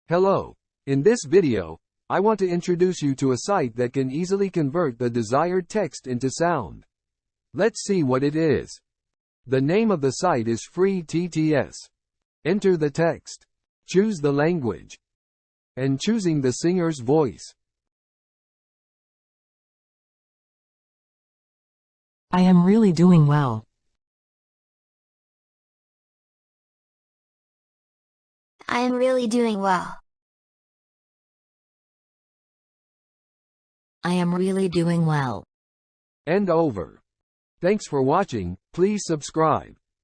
Hello. In this video, I want to introduce you to a site that can easily convert the desired text into sound. Let's see what it is. The name of the site is FreeTTS. Enter the text. Choose the language. And choosing the singer's voice. I am really doing well. I am really doing well. I am really doing well. And over. Thanks for watching. Please subscribe.